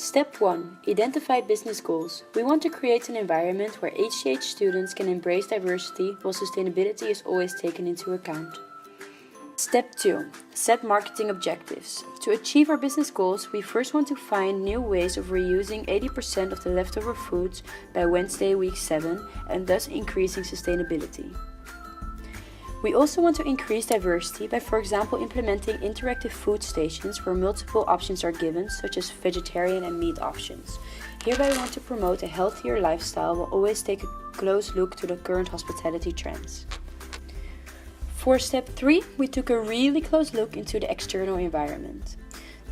Step 1. Identify business goals. We want to create an environment where HTH students can embrace diversity while sustainability is always taken into account. Step 2. Set marketing objectives. To achieve our business goals, we first want to find new ways of reusing 80% of the leftover foods by Wednesday week 7 and thus increasing sustainability. We also want to increase diversity by, for example, implementing interactive food stations where multiple options are given, such as vegetarian and meat options. Hereby we want to promote a healthier lifestyle while always take a close look to the current hospitality trends. For step 3, we took a really close look into the external environment.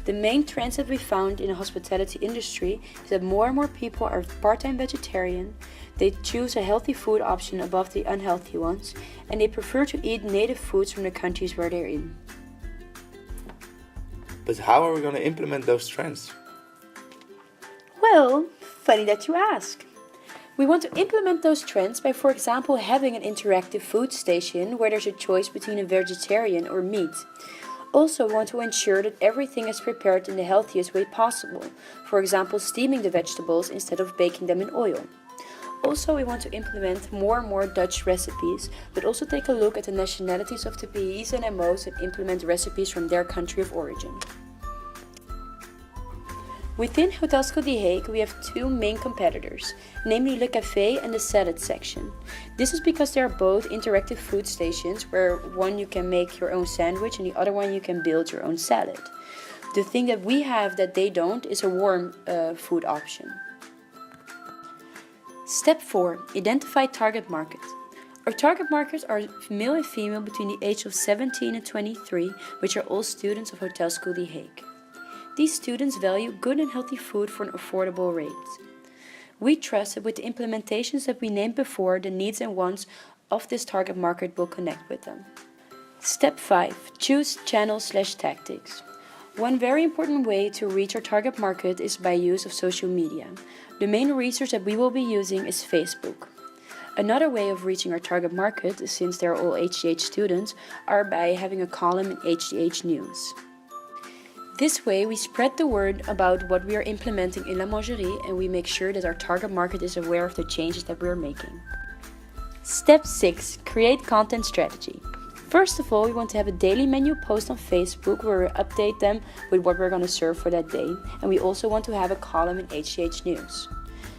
The main trends that we found in the hospitality industry is that more and more people are part-time vegetarian, they choose a healthy food option above the unhealthy ones, and they prefer to eat native foods from the countries where they're in. But how are we going to implement those trends? Well, funny that you ask. We want to implement those trends by, for example, having an interactive food station where there's a choice between a vegetarian or meat. Also, we want to ensure that everything is prepared in the healthiest way possible, for example, steaming the vegetables instead of baking them in oil. Also, we want to implement more and more Dutch recipes, but also take a look at the nationalities of the PE's and MO's and implement recipes from their country of origin. Within Hotelschool The Hague, we have two main competitors, namely Le Café and the Salad section. This is because they are both interactive food stations where one you can make your own sandwich and the other one you can build your own salad. The thing that we have that they don't is a warm food option. Step 4. Identify target market. Our target markets are male and female between the age of 17 and 23, which are all students of Hotelschool The Hague. These students value good and healthy food for an affordable rate. We trust that with the implementations that we named before, the needs and wants of this target market will connect with them. Step 5. Choose channels/tactics. One very important way to reach our target market is by use of social media. The main resource that we will be using is Facebook. Another way of reaching our target market, since they're all HTH students, are by having a column in HTH News. This way, we spread the word about what we are implementing in La Mangerie and we make sure that our target market is aware of the changes that we are making. Step 6. Create content strategy. First of all, we want to have a daily menu post on Facebook where we update them with what we're going to serve for that day, and we also want to have a column in HTH News.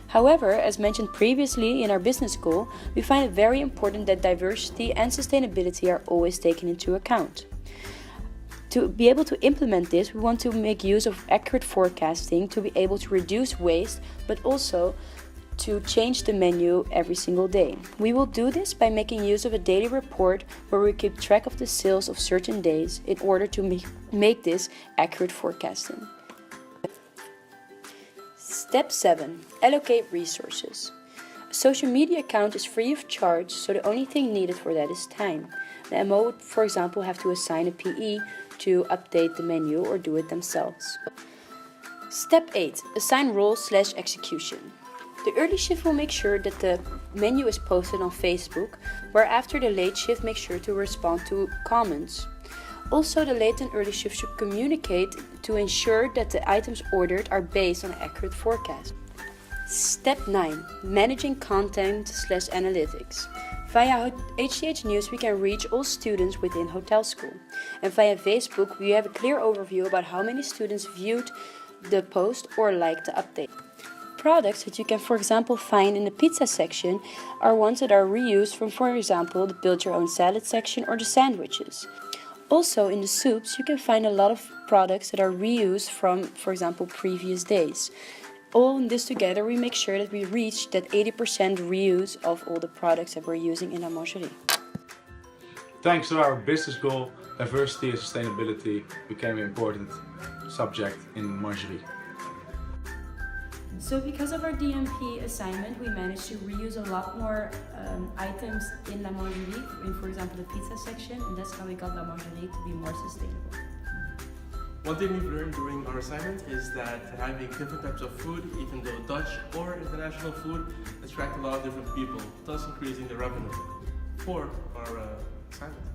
However, as mentioned previously in our business goal, we find it very important that diversity and sustainability are always taken into account. To be able to implement this, we want to make use of accurate forecasting to be able to reduce waste, but also to change the menu every single day. We will do this by making use of a daily report where we keep track of the sales of certain days in order to make this accurate forecasting. Step 7. Allocate resources. A social media account is free of charge, so the only thing needed for that is time. The MO would, for example, have to assign a PE to update the menu or do it themselves. Step 8. Assign roles/execution. The early shift will make sure that the menu is posted on Facebook, where after the late shift make sure to respond to comments. Also, the late and early shift should communicate to ensure that the items ordered are based on an accurate forecast. Step 9. Managing content/analytics. Via HTH News we can reach all students within Hotelschool. And via Facebook we have a clear overview about how many students viewed the post or liked the update. Products that you can, for example, find in the pizza section are ones that are reused from, for example, the build your own salad section or the sandwiches. Also in the soups you can find a lot of products that are reused from, for example, previous days. All in this together we make sure that we reach that 80% reuse of all the products that we're using in La Mangerie. Thanks to our business goal, diversity and sustainability became an important subject in Mangerie. So because of our DMP assignment, we managed to reuse a lot more items in La Mangerie, in, for example, the pizza section, and that's how we got La Mangerie to be more sustainable. One thing we've learned during our assignment is that having different types of food, even though Dutch or international food, attract a lot of different people, thus increasing the revenue for our assignment.